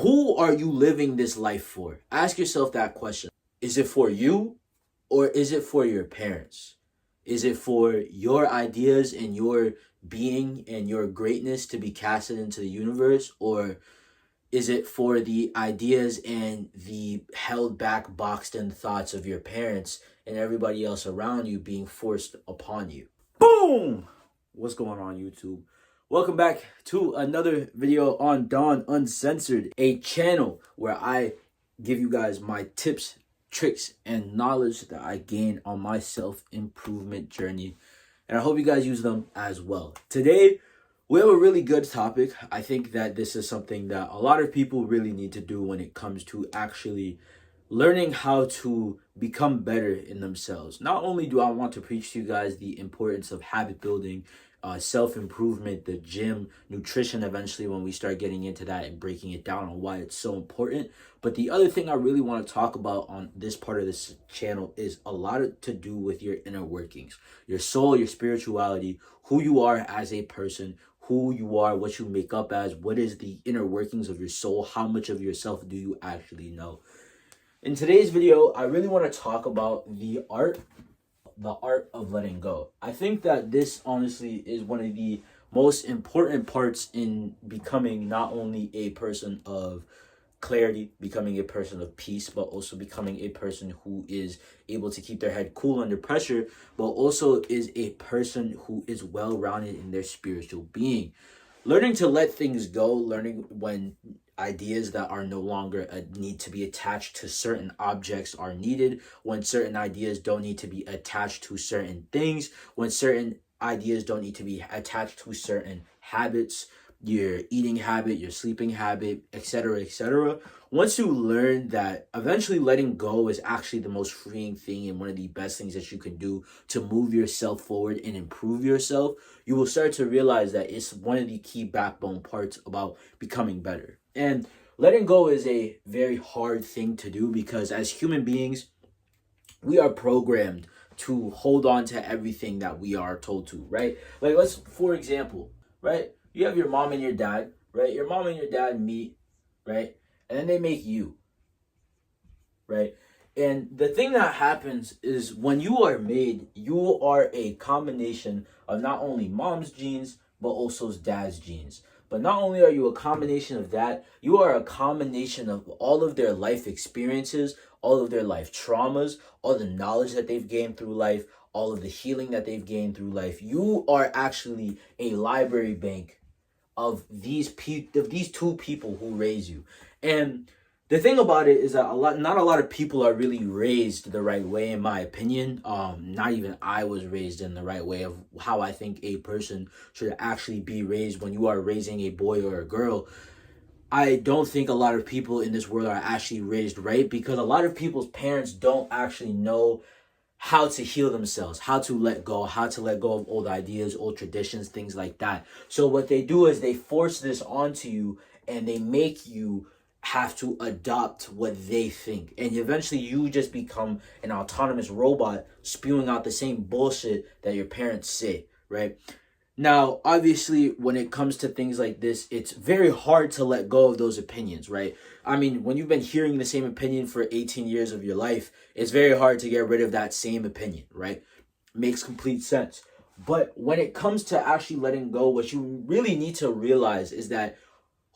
who are you living this life for? Ask yourself that question. Is it for you or is it for your parents? Is it for your ideas and your being and your greatness to be casted into the universe? Or is it for the ideas and the held back, boxed in thoughts of your parents and everybody else around you being forced upon you? Boom! What's going on, YouTube? Welcome back to another video on Dawn Uncensored, a channel where I give you guys my tips, tricks, and knowledge that I gain on my self-improvement journey. And I hope you guys use them as well. Today, we have a really good topic. I think that this is something that a lot of people really need to do when it comes to actually learning how to become better in themselves. Not only do I want to preach to you guys the importance of habit building, self-improvement, the gym, nutrition eventually when we start getting into that and breaking it down on why it's so important. But the other thing I really want to talk about on this part of this channel is a lot to do with your inner workings, your soul, your spirituality, who you are as a person, who you are, what you make up as, what is the inner workings of your soul, how much of yourself do you actually know. In today's video, I really want to talk about the art of letting go. I think that this honestly is one of the most important parts in becoming not only a person of clarity, becoming a person of peace, but also becoming a person who is able to keep their head cool under pressure, but also is a person who is well-rounded in their spiritual being. Learning to let things go, learning when ideas that are no longer need to be attached to certain objects are needed, when certain ideas don't need to be attached to certain things, when certain ideas don't need to be attached to certain habits, your eating habit, your sleeping habit, etc., etc. Once you learn that, eventually letting go is actually the most freeing thing and one of the best things that you can do to move yourself forward and improve yourself, you will start to realize that it's one of the key backbone parts about becoming better. And letting go is a very hard thing to do because as human beings, we are programmed to hold on to everything that we are told to, right? Like for example, right? You have your mom and your dad, right? Your mom and your dad meet, right? And then they make you, right? And the thing that happens is when you are made, you are a combination of not only mom's genes, but also dad's genes. But not only are you a combination of that, you are a combination of all of their life experiences, all of their life traumas, all the knowledge that they've gained through life, all of the healing that they've gained through life. You are actually a library bank of these two people who raise you. And the thing about it is that not a lot of people are really raised the right way, in my opinion. Not even I was raised in the right way of how I think a person should actually be raised when you are raising a boy or a girl. I don't think a lot of people in this world are actually raised right because a lot of people's parents don't actually know how to heal themselves, how to let go of old ideas, old traditions, things like that. So what they do is they force this onto you and they make you have to adopt what they think. And eventually you just become an autonomous robot spewing out the same bullshit that your parents say, right? Now, obviously, when it comes to things like this, it's very hard to let go of those opinions, right? I mean, when you've been hearing the same opinion for 18 years of your life, it's very hard to get rid of that same opinion, right? Makes complete sense. But when it comes to actually letting go, what you really need to realize is that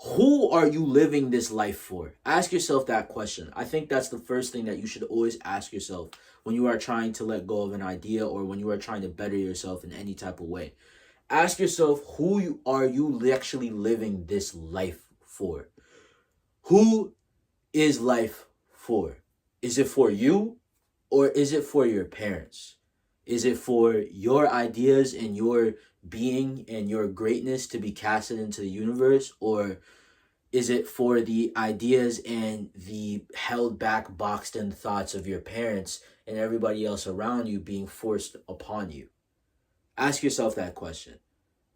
who are you living this life for? Ask yourself that question. I think that's the first thing that you should always ask yourself when you are trying to let go of an idea or when you are trying to better yourself in any type of way. Ask yourself, who are you actually living this life for? Who is life for? Is it for you or is it for your parents? Is it for your ideas and your being and your greatness to be casted into the universe? Or is it for the ideas and the held back, boxed in thoughts of your parents and everybody else around you being forced upon you? Ask yourself that question,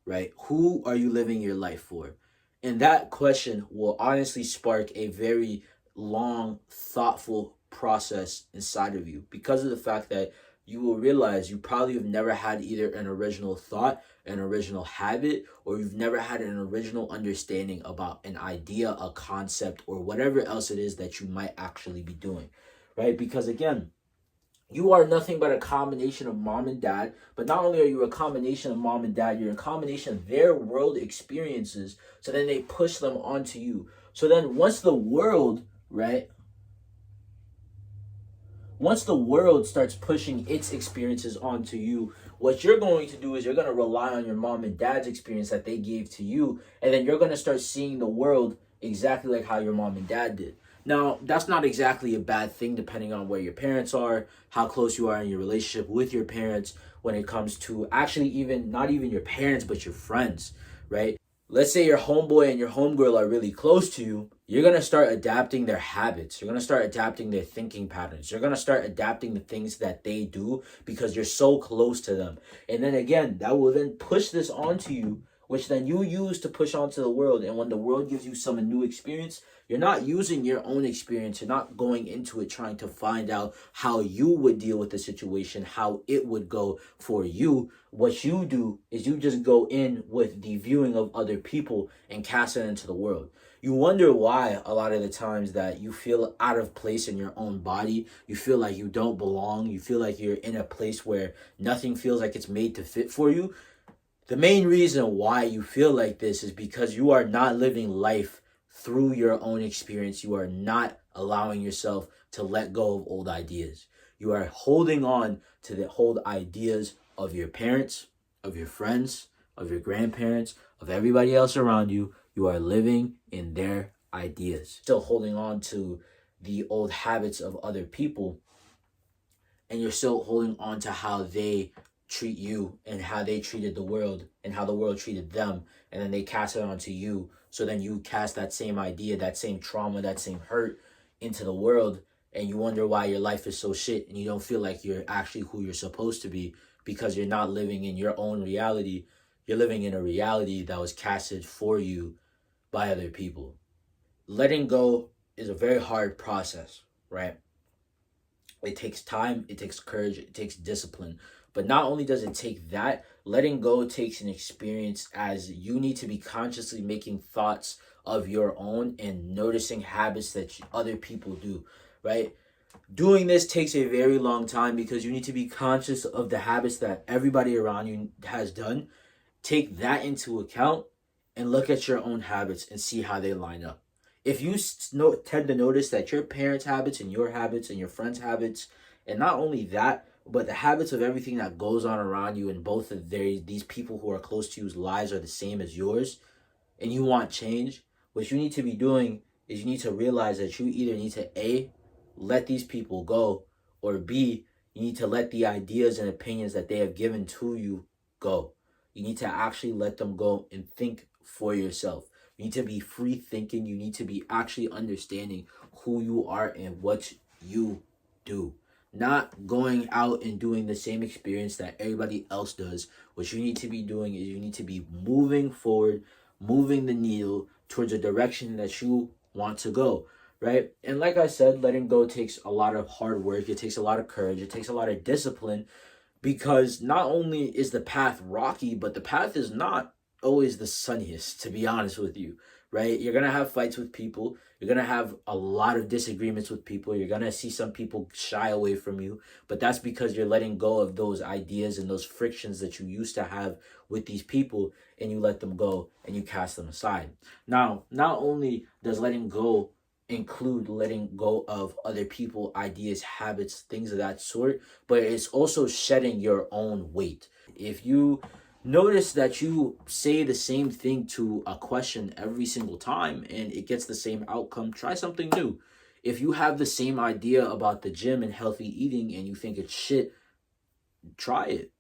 right? Who are you living your life for? And that question will honestly spark a very long, thoughtful process inside of you because of the fact that you will realize you probably have never had either an original thought, an original habit, or you've never had an original understanding about an idea, a concept, or whatever else it is that you might actually be doing, right? Because again, you are nothing but a combination of mom and dad. But not only are you a combination of mom and dad, you're a combination of their world experiences. So then they push them onto you. So then once the world, right? Once the world starts pushing its experiences onto you, what you're going to do is you're going to rely on your mom and dad's experience that they gave to you. And then you're going to start seeing the world exactly like how your mom and dad did. Now, that's not exactly a bad thing depending on where your parents are, how close you are in your relationship with your parents when it comes to actually even not even your parents, but your friends, right? Let's say your homeboy and your homegirl are really close to you. You're going to start adapting their habits. You're going to start adapting their thinking patterns. You're going to start adapting the things that they do because you're so close to them. And then again, that will then push this onto you, which then you use to push onto the world. And when the world gives you some new experience, you're not using your own experience. You're not going into it trying to find out how you would deal with the situation, how it would go for you. What you do is you just go in with the viewing of other people and cast it into the world. You wonder why a lot of the times that you feel out of place in your own body. You feel like you don't belong. You feel like you're in a place where nothing feels like it's made to fit for you. The main reason why you feel like this is because you are not living life through your own experience. You are not allowing yourself to let go of old ideas. You are holding on to the old ideas of your parents, of your friends, of your grandparents, of everybody else around you. You are living in their ideas. Still holding on to the old habits of other people, and you're still holding on to how they treat you and how they treated the world and how the world treated them, and then they cast it onto you. So then you cast that same idea, that same trauma, that same hurt into the world, and you wonder why your life is so shit and you don't feel like you're actually who you're supposed to be because you're not living in your own reality. You're living in a reality that was casted for you by other people. Letting go is a very hard process, right? It takes time, it takes courage, it takes discipline. But not only does it take that, letting go takes an experience, as you need to be consciously making thoughts of your own and noticing habits that other people do, right? Doing this takes a very long time because you need to be conscious of the habits that everybody around you has done. Take that into account and look at your own habits and see how they line up. If you tend to notice that your parents' habits and your friends' habits, and not only that, but the habits of everything that goes on around you and both of these people who are close to you's lives are the same as yours, and you want change, what you need to be doing is you need to realize that you either need to A, let these people go, or B, you need to let the ideas and opinions that they have given to you go. You need to actually let them go and think for yourself. You need to be free thinking. You need to be actually understanding who you are and what you do. Not going out and doing the same experience that everybody else does. What you need to be doing is you need to be moving forward, moving the needle towards a direction that you want to go, right? And like I said, letting go takes a lot of hard work. It takes a lot of courage. It takes a lot of discipline, because not only is the path rocky, but the path is not always the sunniest, to be honest with you, right? You're going to have fights with people. You're going to have a lot of disagreements with people. You're going to see some people shy away from you, but that's because you're letting go of those ideas and those frictions that you used to have with these people, and you let them go and you cast them aside. Now, not only does letting go include letting go of other people, ideas, habits, things of that sort, but it's also shedding your own weight. If you notice that you say the same thing to a question every single time and it gets the same outcome, try something new. If you have the same idea about the gym and healthy eating and you think it's shit, try it.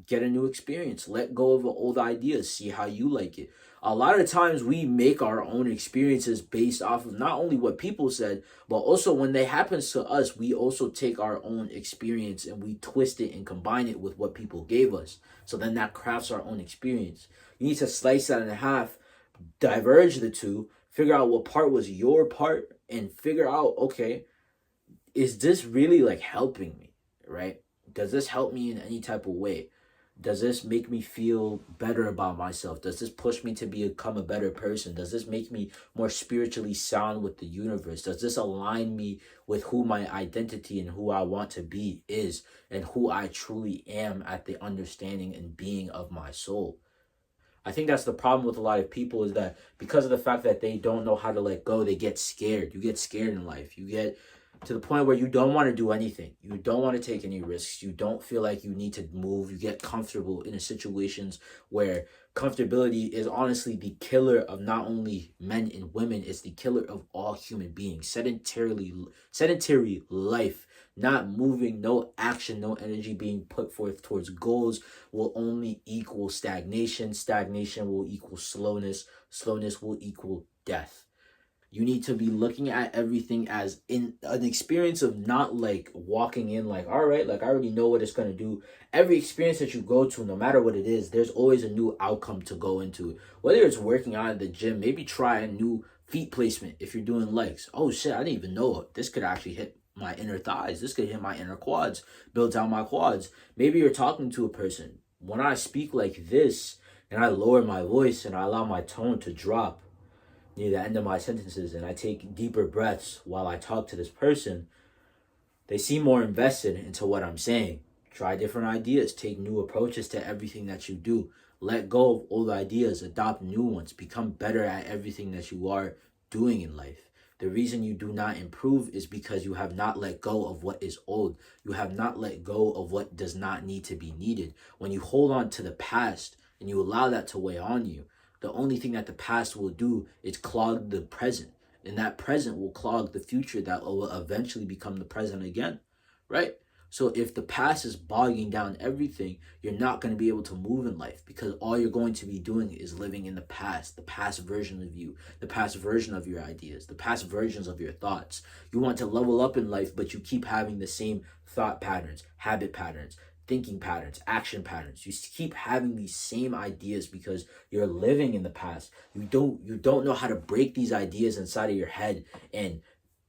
Get a new experience. Let go of old ideas. See how you like it. A lot of times we make our own experiences based off of not only what people said, but also when they happens to us, we also take our own experience and we twist it and combine it with what people gave us. So then that crafts our own experience. You need to slice that in half, diverge the two, figure out what part was your part, and figure out, okay, is this really like helping me, right? Does this help me in any type of way? Does this make me feel better about myself? Does this push me to become a better person? Does this make me more spiritually sound with the universe? Does this align me with who my identity and who I want to be is, and who I truly am at the understanding and being of my soul? I think that's the problem with a lot of people, is that because of the fact that they don't know how to let go, they get scared. You get scared in life. You get to the point where you don't want to do anything. You don't want to take any risks. You don't feel like you need to move. You get comfortable in situations where comfortability is honestly the killer of not only men and women, it's the killer of all human beings. Sedentary life, not moving, no action, no energy being put forth towards goals will only equal stagnation. Stagnation will equal slowness. Slowness will equal death. You need to be looking at everything as in an experience of not like walking in like, all right, like I already know what it's going to do. Every experience that you go to, no matter what it is, there's always a new outcome to go into. Whether it's working out at the gym, maybe try a new feet placement if you're doing legs. Oh shit, I didn't even know this could actually hit my inner thighs. This could hit my inner quads, build out my quads. Maybe you're talking to a person. When I speak like this and I lower my voice and I allow my tone to drop near the end of my sentences and I take deeper breaths while I talk to this person, they seem more invested into what I'm saying. Try different ideas, take new approaches to everything that you do. Let go of old ideas, adopt new ones, become better at everything that you are doing in life. The reason you do not improve is because you have not let go of what is old. You have not let go of what does not need to be needed. When you hold on to the past and you allow that to weigh on you, the only thing that the past will do is clog the present. And that present will clog the future that will eventually become the present again, right? So if the past is bogging down everything, you're not going to be able to move in life, because all you're going to be doing is living in the past version of you, the past version of your ideas, the past versions of your thoughts. You want to level up in life, but you keep having the same thought patterns, habit patterns, thinking patterns, action patterns. You keep having these same ideas because you're living in the past. You don't know how to break these ideas inside of your head and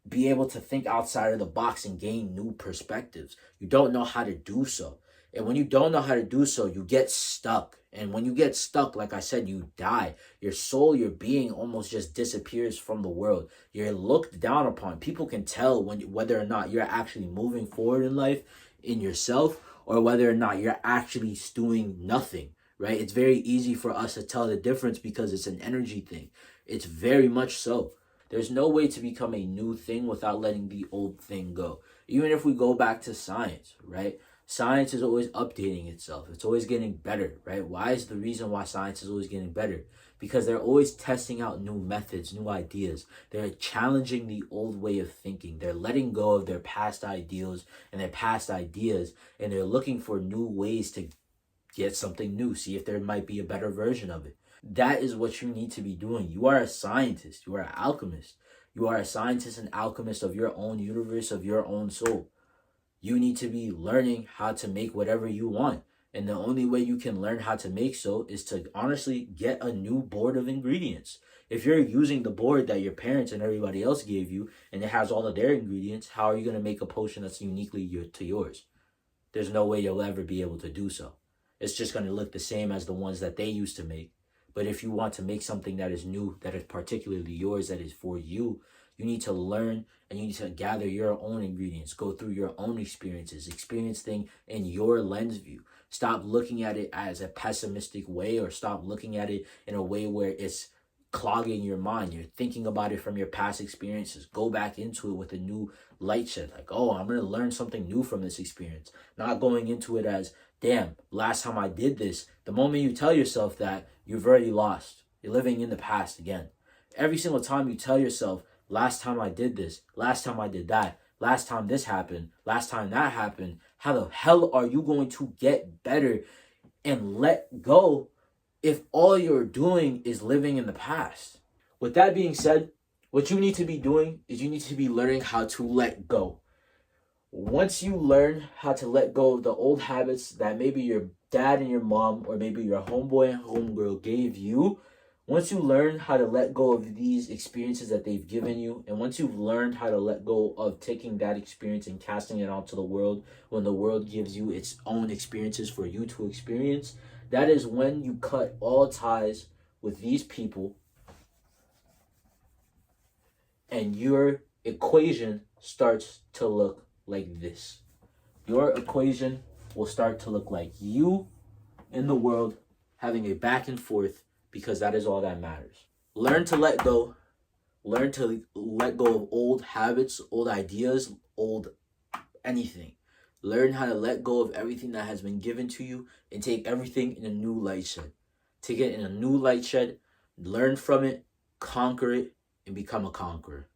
be able to think outside of the box and gain new perspectives. You don't know how to do so. And when you don't know how to do so, you get stuck. And when you get stuck, like I said, you die. Your soul, your being almost just disappears from the world. You're looked down upon. People can tell whether or not you're actually moving forward in life, in yourself, or whether or not you're actually doing nothing, right? It's very easy for us to tell the difference because it's an energy thing. It's very much so. There's no way to become a new thing without letting the old thing go. Even if we go back to science, right? Science is always updating itself. It's always getting better, right? Why is the reason why science is always getting better? Because they're always testing out new methods, new ideas. They're challenging the old way of thinking. They're letting go of their past ideals and their past ideas, and they're looking for new ways to get something new, see if there might be a better version of it. That is what you need to be doing. You are a scientist. You are an alchemist. You are a scientist and alchemist of your own universe, of your own soul. You need to be learning how to make whatever you want. And the only way you can learn how to make so is to honestly get a new board of ingredients. If you're using the board that your parents and everybody else gave you and it has all of their ingredients, how are you going to make a potion that's uniquely to yours? There's no way you'll ever be able to do so. It's just going to look the same as the ones that they used to make. But if you want to make something that is new, that is particularly yours, that is for you, you need to learn and you need to gather your own ingredients, go through your own experiences, experience things in your lens view. Stop looking at it as a pessimistic way, or stop looking at it in a way where it's clogging your mind. You're thinking about it from your past experiences. Go back into it with a new light shed. Like, oh, I'm going to learn something new from this experience. Not going into it as, damn, last time I did this. The moment you tell yourself that, you've already lost. You're living in the past again. Every single time you tell yourself, last time I did this, last time I did that, last time this happened, last time that happened, how the hell are you going to get better and let go if all you're doing is living in the past? With that being said, what you need to be doing is you need to be learning how to let go. Once you learn how to let go of the old habits that maybe your dad and your mom or maybe your homeboy and homegirl gave you, Once you learn how to let go of these experiences that they've given you, and once you've learned how to let go of taking that experience and casting it out to the world, when the world gives you its own experiences for you to experience, that is when you cut all ties with these people, and your equation starts to look like this. Your equation will start to look like you in the world having a back and forth, because that is all that matters. Learn to let go. Learn to let go of old habits, old ideas, old anything. Learn how to let go of everything that has been given to you and take everything in a new light shed. Take it in a new light shed, learn from it, conquer it, and become a conqueror.